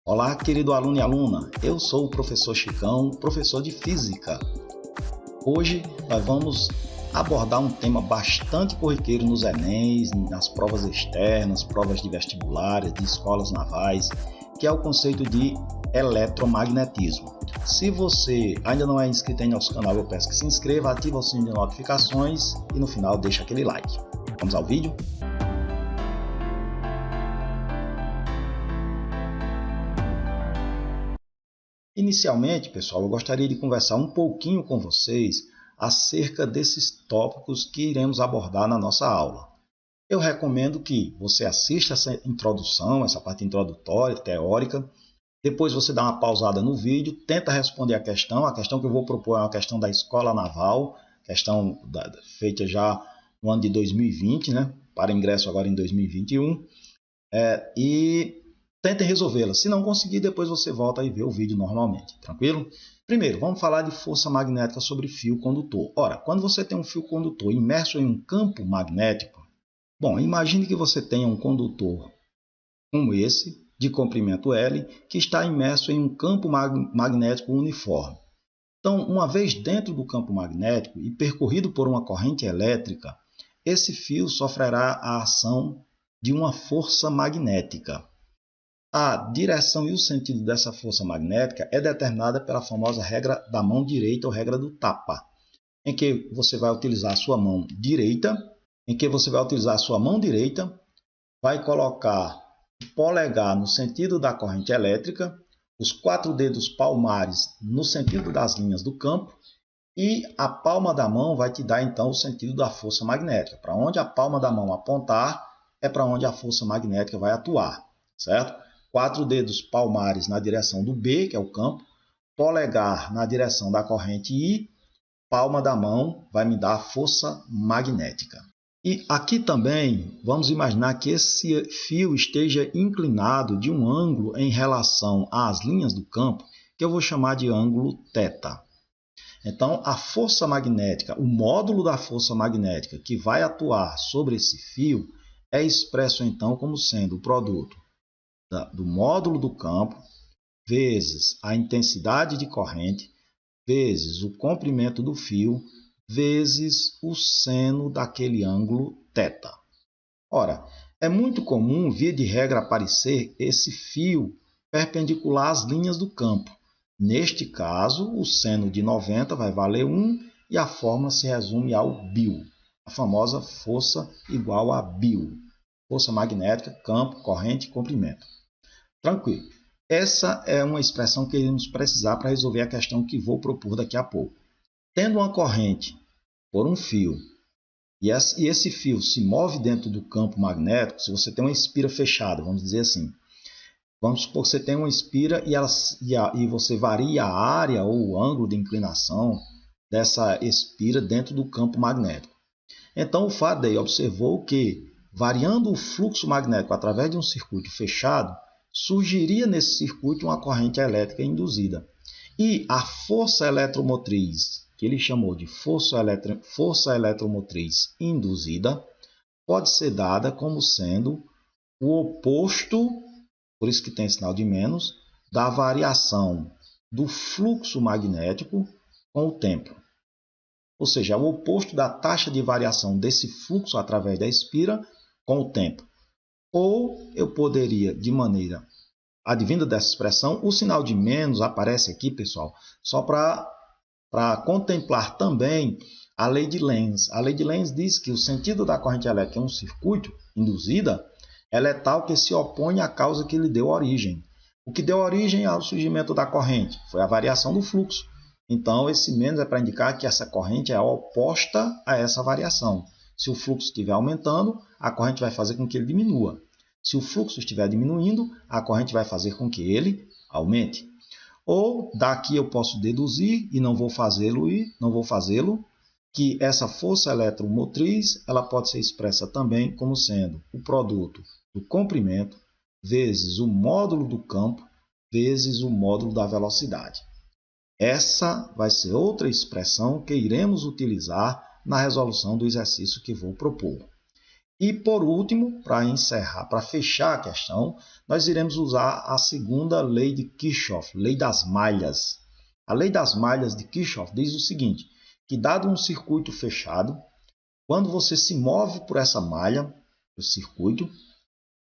Olá, querido aluno e aluna, eu sou o professor Chicão, professor de Física. Hoje nós vamos abordar um tema bastante corriqueiro nos Enems, nas provas externas, provas de vestibulares, de escolas navais, que é o conceito de eletromagnetismo. Se você ainda não é inscrito em nosso canal, eu peço que se inscreva, ative o sininho de notificações e no final deixa aquele like. Vamos ao vídeo? Inicialmente, pessoal, eu gostaria de conversar um pouquinho com vocês acerca desses tópicos que iremos abordar na nossa aula. Eu recomendo que você assista essa introdução, essa parte introdutória, teórica. Depois você dá uma pausada no vídeo, tenta responder a questão. A questão que eu vou propor é uma questão da Escola Naval, questão feita já no ano de 2020, né? Para ingresso agora em 2021. E tentem resolvê-la. Se não conseguir, depois você volta e vê o vídeo normalmente. Tranquilo? Primeiro, vamos falar de força magnética sobre fio condutor. Ora, quando você tem um fio condutor imerso em um campo magnético, bom, imagine que você tenha um condutor como esse, de comprimento L, que está imerso em um campo magnético uniforme. Então, uma vez dentro do campo magnético e percorrido por uma corrente elétrica, esse fio sofrerá a ação de uma força magnética. A direção e o sentido dessa força magnética é determinada pela famosa regra da mão direita ou regra do tapa, em que você vai utilizar a sua mão direita, vai colocar o polegar no sentido da corrente elétrica, os 4 dedos palmares no sentido das linhas do campo e a palma da mão vai te dar então o sentido da força magnética. Para onde a palma da mão apontar é para onde a força magnética vai atuar, certo? 4 dedos palmares na direção do B, que é o campo, polegar na direção da corrente I, palma da mão vai me dar a força magnética. E aqui também vamos imaginar que esse fio esteja inclinado de um ângulo em relação às linhas do campo, que eu vou chamar de ângulo θ. Então, a força magnética, o módulo da força magnética que vai atuar sobre esse fio é expresso então como sendo o produto do módulo do campo vezes a intensidade de corrente vezes o comprimento do fio vezes o seno daquele ângulo θ. Ora, é muito comum, via de regra, aparecer esse fio perpendicular às linhas do campo. Neste caso, o seno de 90 vai valer 1 e a fórmula se resume ao BIL, a famosa força igual a BIL. Força magnética, campo, corrente e comprimento. Tranquilo. Essa é uma expressão que iremos precisar para resolver a questão que vou propor daqui a pouco. Tendo uma corrente por um fio e esse fio se move dentro do campo magnético, se você tem uma espira fechada, vamos dizer assim, vamos supor que você tem uma espira e você varia a área ou o ângulo de inclinação dessa espira dentro do campo magnético. Então, o Faraday observou que, variando o fluxo magnético através de um circuito fechado, surgiria nesse circuito uma corrente elétrica induzida. E a força eletromotriz, que ele chamou de força eletromotriz induzida, pode ser dada como sendo o oposto, por isso que tem sinal de menos, da variação do fluxo magnético com o tempo. Ou seja, é o oposto da taxa de variação desse fluxo através da espira com o tempo. Ou eu poderia, de maneira advinda dessa expressão, o sinal de menos aparece aqui, pessoal, só para contemplar também a lei de Lenz. A lei de Lenz diz que o sentido da corrente elétrica em um circuito induzida ela é tal que se opõe à causa que lhe deu origem. O que deu origem ao surgimento da corrente foi a variação do fluxo. Então, esse menos é para indicar que essa corrente é oposta a essa variação. Se o fluxo estiver aumentando, a corrente vai fazer com que ele diminua. Se o fluxo estiver diminuindo, a corrente vai fazer com que ele aumente. Ou daqui eu posso deduzir, e não vou fazê-lo, que essa força eletromotriz ela pode ser expressa também como sendo o produto do comprimento vezes o módulo do campo vezes o módulo da velocidade. Essa vai ser outra expressão que iremos utilizar na resolução do exercício que vou propor. E por último, para encerrar, para fechar a questão, nós iremos usar a segunda lei de Kirchhoff, lei das malhas. A lei das malhas de Kirchhoff diz o seguinte, que dado um circuito fechado, quando você se move por essa malha, o circuito,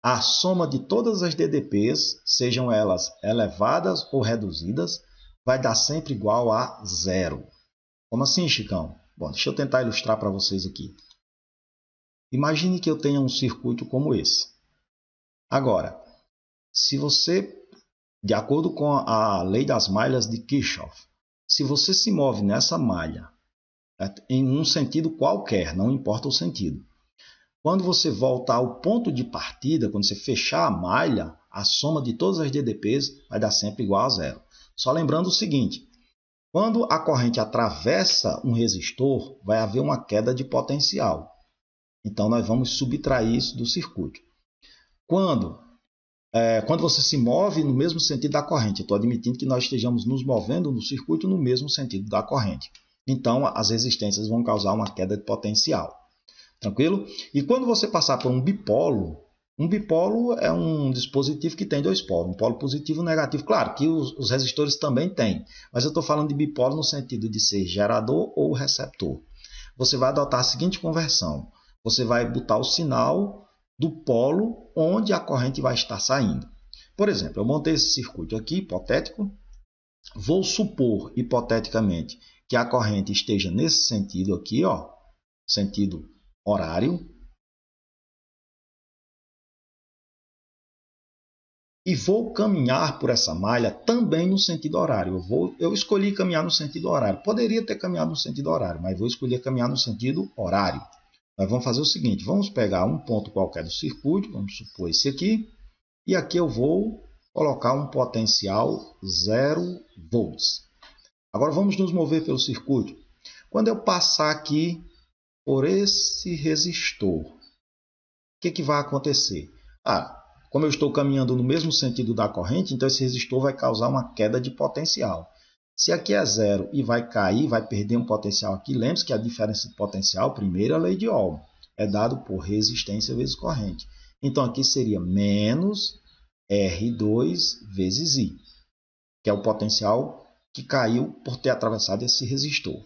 a soma de todas as DDPs, sejam elas elevadas ou reduzidas, vai dar sempre igual a zero. Como assim, Chicão? Bom, deixa eu tentar ilustrar para vocês aqui. Imagine que eu tenha um circuito como esse. Agora, se você, de acordo com a lei das malhas de Kirchhoff, se você se move nessa malha em um sentido qualquer, não importa o sentido, quando você voltar ao ponto de partida, quando você fechar a malha, a soma de todas as DDPs vai dar sempre igual a zero. Só lembrando o seguinte, quando a corrente atravessa um resistor, vai haver uma queda de potencial. Então, nós vamos subtrair isso do circuito. Quando você se move no mesmo sentido da corrente, estou admitindo que nós estejamos nos movendo no circuito no mesmo sentido da corrente. Então, as resistências vão causar uma queda de potencial. Tranquilo? E quando você passar por um bipolo é um dispositivo que tem dois polos, um polo positivo e um negativo. Claro que os resistores também têm, mas eu estou falando de bipolo no sentido de ser gerador ou receptor. Você vai adotar a seguinte conversão. Você vai botar o sinal do polo onde a corrente vai estar saindo. Por exemplo, eu montei esse circuito aqui, hipotético. Vou supor, hipoteticamente, que a corrente esteja nesse sentido aqui, ó, sentido horário. E vou caminhar por essa malha também no sentido horário. Eu escolhi caminhar no sentido horário. Poderia ter caminhado no sentido horário, mas vou escolher caminhar no sentido horário. Nós vamos fazer o seguinte, vamos pegar um ponto qualquer do circuito, vamos supor esse aqui, e aqui eu vou colocar um potencial 0 volts. Agora vamos nos mover pelo circuito. Quando eu passar aqui por esse resistor, o que vai acontecer? Como eu estou caminhando no mesmo sentido da corrente, então esse resistor vai causar uma queda de potencial. Se aqui é zero e vai cair, vai perder um potencial aqui, lembre-se que a diferença de potencial, primeiro, é a lei de Ohm, é dado por resistência vezes corrente. Então aqui seria menos R2 vezes I, que é o potencial que caiu por ter atravessado esse resistor.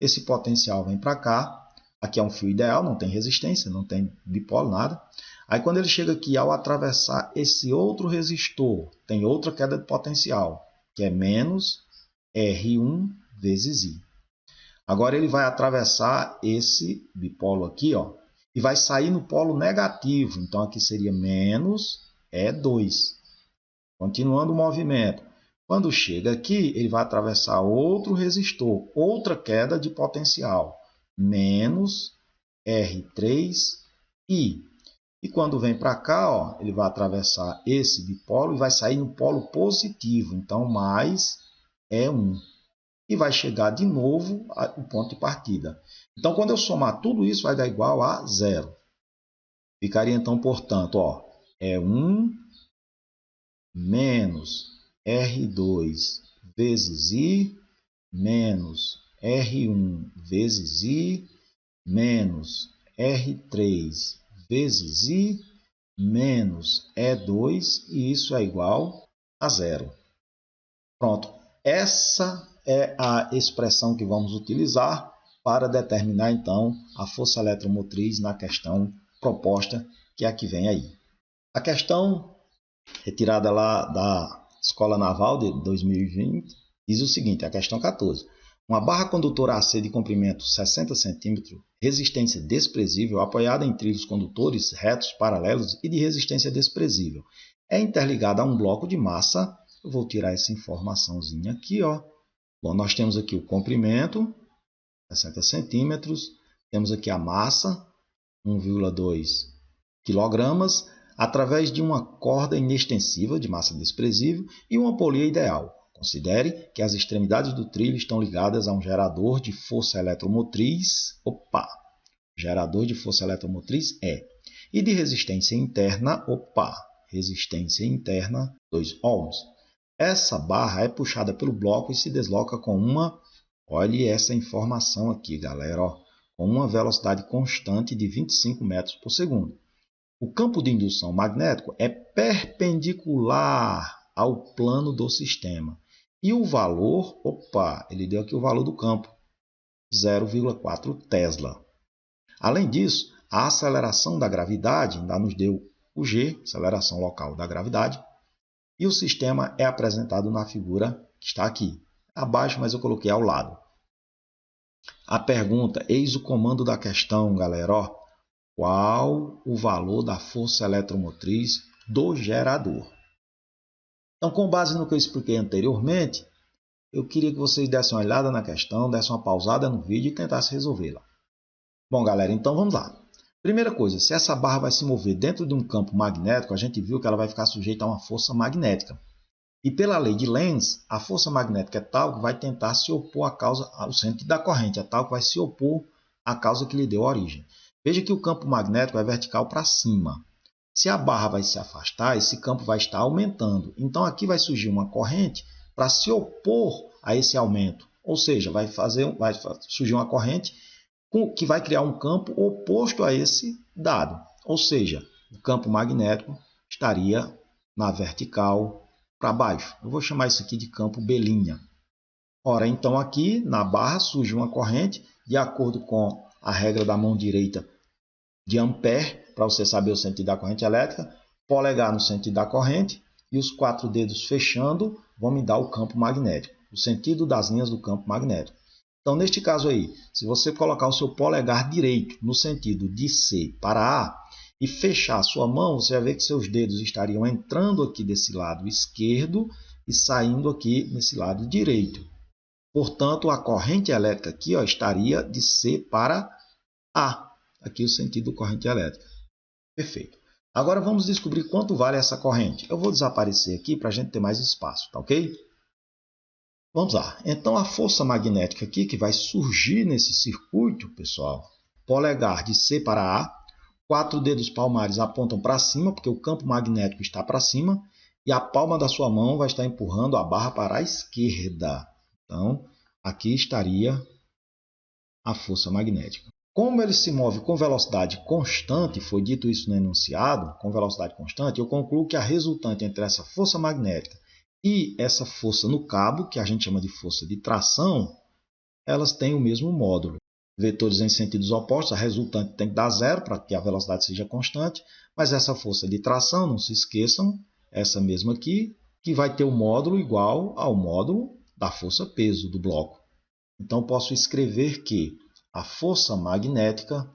Esse potencial vem para cá, aqui é um fio ideal, não tem resistência, não tem dipolo, nada. Aí quando ele chega aqui, ao atravessar esse outro resistor, tem outra queda de potencial, que é menos R1 vezes I. Agora ele vai atravessar esse bipolo aqui, ó, e vai sair no polo negativo. Então aqui seria menos E2. Continuando o movimento. Quando chega aqui, ele vai atravessar outro resistor, outra queda de potencial, menos R3I. E quando vem para cá, ó, ele vai atravessar esse bipolo e vai sair no polo positivo, então mais E1. E vai chegar de novo ao ponto de partida. Então, quando eu somar tudo isso, vai dar igual a zero. Ficaria então, portanto, ó, E1 menos R2 vezes I menos R1 vezes I menos R3 vezes I menos E2, e isso é igual a zero. Pronto, essa é a expressão que vamos utilizar para determinar, então, a força eletromotriz na questão proposta, que é a que vem aí. A questão retirada lá da Escola Naval de 2020 diz o seguinte, a questão 14. Uma barra condutora AC de comprimento 60 cm, resistência desprezível, apoiada em trilhos condutores retos, paralelos e de resistência desprezível, é interligada a um bloco de massa. Eu vou tirar essa informaçãozinha aqui, ó. Bom, nós temos aqui o comprimento, 60 centímetros, temos aqui a massa, 1,2 kg, através de uma corda inextensível de massa desprezível e uma polia ideal. Considere que as extremidades do trilho estão ligadas a um gerador de força eletromotriz, gerador de força eletromotriz E, e de resistência interna, resistência interna 2 ohms. Essa barra é puxada pelo bloco e se desloca com uma, olhe essa informação aqui, galera, ó, com uma velocidade constante de 25 metros por segundo. O campo de indução magnético é perpendicular ao plano do sistema. E o valor, ele deu aqui o valor do campo, 0,4 Tesla. Além disso, a aceleração da gravidade ainda nos deu o G, aceleração local da gravidade, e o sistema é apresentado na figura que está aqui, abaixo, mas eu coloquei ao lado. A pergunta, eis o comando da questão, galera, ó. Qual o valor da força eletromotriz do gerador? Então, com base no que eu expliquei anteriormente, eu queria que vocês dessem uma olhada na questão, dessem uma pausada no vídeo e tentassem resolvê-la. Bom, galera, então vamos lá. Primeira coisa, se essa barra vai se mover dentro de um campo magnético, a gente viu que ela vai ficar sujeita a uma força magnética. E pela lei de Lenz, a força magnética é tal que vai tentar se opor à causa, ao sentido da corrente, é tal que vai se opor à causa que lhe deu origem. Veja que o campo magnético é vertical para cima. Se a barra vai se afastar, esse campo vai estar aumentando. Então, aqui vai surgir uma corrente para se opor a esse aumento. Ou seja, vai surgir uma corrente que vai criar um campo oposto a esse dado. Ou seja, o campo magnético estaria na vertical para baixo. Eu vou chamar isso aqui de campo Belinha. Ora, então aqui na barra surge uma corrente, de acordo com a regra da mão direita de Ampère, para você saber o sentido da corrente elétrica, polegar no sentido da corrente e os 4 dedos fechando vão me dar o campo magnético, o sentido das linhas do campo magnético. Então, neste caso aí, se você colocar o seu polegar direito no sentido de C para A e fechar a sua mão, você vai ver que seus dedos estariam entrando aqui desse lado esquerdo e saindo aqui nesse lado direito. Portanto, a corrente elétrica aqui estaria de C para A. Aqui o sentido da corrente elétrica. Perfeito. Agora vamos descobrir quanto vale essa corrente. Eu vou desaparecer aqui para a gente ter mais espaço, tá ok? Vamos lá. Então, a força magnética aqui que vai surgir nesse circuito, pessoal, polegar de C para A, 4 dedos palmares apontam para cima, porque o campo magnético está para cima, e a palma da sua mão vai estar empurrando a barra para a esquerda. Então, aqui estaria a força magnética. Como ele se move com velocidade constante, foi dito isso no enunciado, com velocidade constante, eu concluo que a resultante entre essa força magnética e essa força no cabo, que a gente chama de força de tração, elas têm o mesmo módulo. Vetores em sentidos opostos, a resultante tem que dar zero para que a velocidade seja constante, mas essa força de tração, não se esqueçam, essa mesma aqui, que vai ter o módulo igual ao módulo da força peso do bloco. Então, posso escrever que a força magnética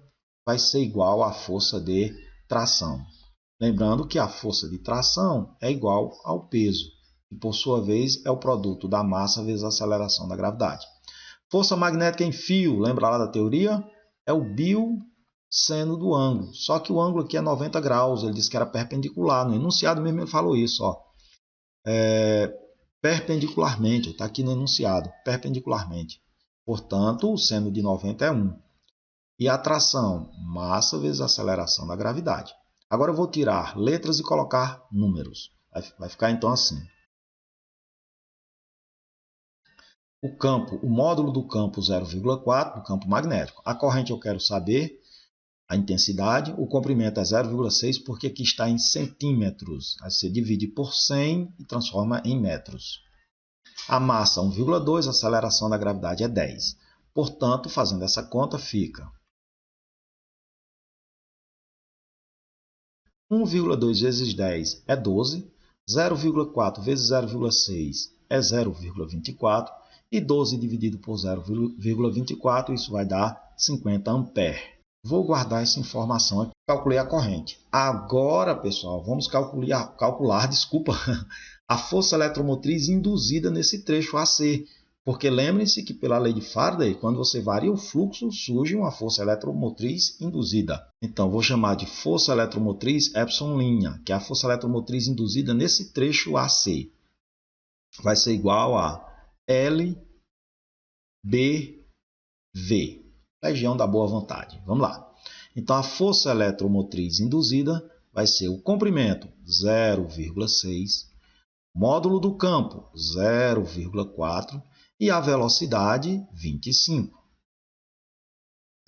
vai ser igual à força de tração. Lembrando que a força de tração é igual ao peso, que por sua vez é o produto da massa vezes a aceleração da gravidade. Força magnética em fio, lembra lá da teoria? É o bioseno do ângulo. Só que o ângulo aqui é 90 graus, ele disse que era perpendicular. No enunciado mesmo ele falou isso. Perpendicularmente, está aqui no enunciado, perpendicularmente. Portanto, o seno de 90 é 1. E a tração, massa vezes a aceleração da gravidade. Agora eu vou tirar letras e colocar números. Vai ficar então assim. O módulo do campo 0,4 do campo magnético. A corrente eu quero saber, a intensidade. O comprimento é 0,6 porque aqui está em centímetros. Aí você divide por 100 e transforma em metros. A massa 1,2, a aceleração da gravidade é 10. Portanto, fazendo essa conta, fica 1,2 vezes 10 é 12, 0,4 vezes 0,6 é 0,24 e 12 dividido por 0,24, isso vai dar 50 amperes. Vou guardar essa informação aqui. Calculei a corrente. Agora, pessoal, vamos calcular a força eletromotriz induzida nesse trecho AC. Porque lembrem-se que pela lei de Faraday, quando você varia o fluxo, surge uma força eletromotriz induzida. Então, vou chamar de força eletromotriz epsilon', que é a força eletromotriz induzida nesse trecho AC. Vai ser igual a LBV, legião da boa vontade. Vamos lá. Então, a força eletromotriz induzida vai ser o comprimento 0,6, módulo do campo 0,4 e a velocidade 25.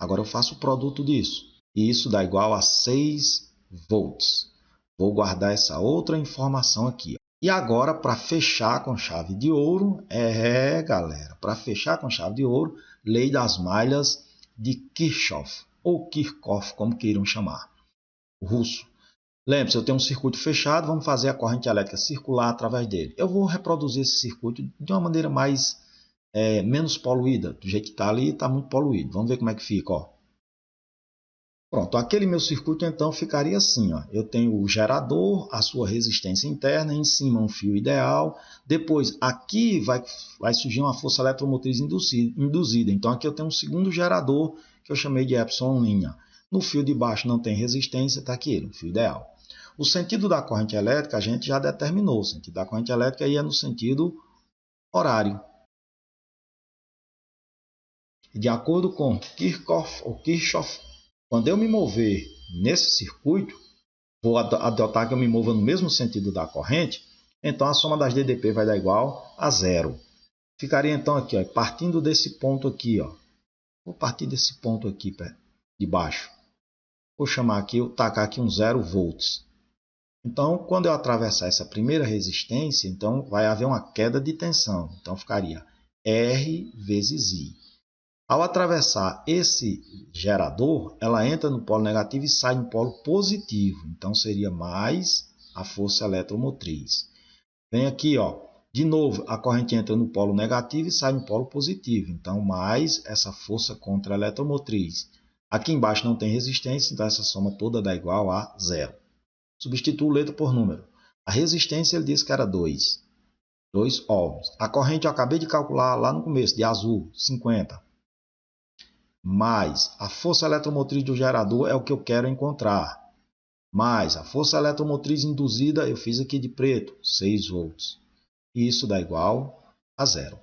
Agora eu faço o produto disso. E isso dá igual a 6 volts. Vou guardar essa outra informação aqui. E agora, para fechar com chave de ouro, galera, para fechar com chave de ouro, lei das malhas de Kirchhoff, ou Kirchhoff, como queiram chamar, russo. Lembre-se, eu tenho um circuito fechado, vamos fazer a corrente elétrica circular através dele. Eu vou reproduzir esse circuito de uma maneira menos poluída. Do jeito que está ali, está muito poluído. Vamos ver como é que fica. Ó. Pronto, aquele meu circuito então ficaria assim. Ó. Eu tenho o gerador, a sua resistência interna, em cima um fio ideal. Depois aqui vai surgir uma força eletromotriz induzida. Então aqui eu tenho um segundo gerador que eu chamei de Epsilon linha. No fio de baixo não tem resistência, está aqui ele, o fio ideal. O sentido da corrente elétrica a gente já determinou. O sentido da corrente elétrica aí é no sentido horário. De acordo com Kirchhoff, quando eu me mover nesse circuito, vou adotar que eu me mova no mesmo sentido da corrente, então a soma das DDP vai dar igual a 0. Ficaria então aqui, ó, partindo desse ponto aqui, ó. Vou partir desse ponto aqui de baixo. Vou chamar aqui, eu tacar aqui um 0 volts. Então, quando eu atravessar essa primeira resistência, então vai haver uma queda de tensão. Então ficaria R vezes I. Ao atravessar esse gerador, ela entra no polo negativo e sai no polo positivo. Então, seria mais a força eletromotriz. Vem aqui, ó, de novo, a corrente entra no polo negativo e sai no polo positivo. Então, mais essa força contra a eletromotriz. Aqui embaixo não tem resistência, então essa soma toda dá igual a 0. Substituo letra por número. A resistência ele disse que era 2 ohms. A corrente eu acabei de calcular lá no começo, de azul, 50. Mais a força eletromotriz do gerador é o que eu quero encontrar. Mais a força eletromotriz induzida, eu fiz aqui de preto, 6 volts. E isso dá igual a 0.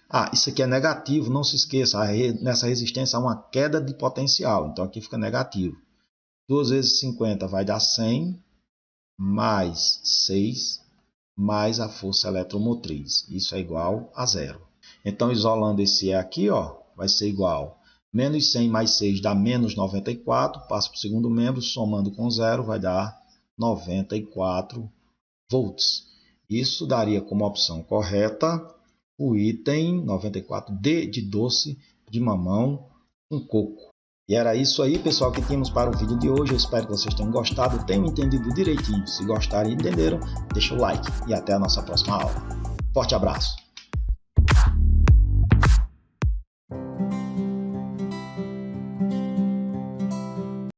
Ah, isso aqui é negativo, não se esqueça, nessa resistência há uma queda de potencial, então aqui fica negativo. 2 vezes 50 vai dar 100, mais 6, mais a força eletromotriz. Isso é igual a 0. Então, isolando esse E aqui, ó, vai ser igual menos 100 mais 6 dá menos 94, passa para o segundo membro, somando com 0 vai dar 94 volts. Isso daria como opção correta o item 94D de doce de mamão com coco. E era isso aí, pessoal, que tínhamos para o vídeo de hoje. Eu espero que vocês tenham gostado, tenham entendido direitinho. Se gostaram e entenderam, deixa o like e até a nossa próxima aula. Forte abraço!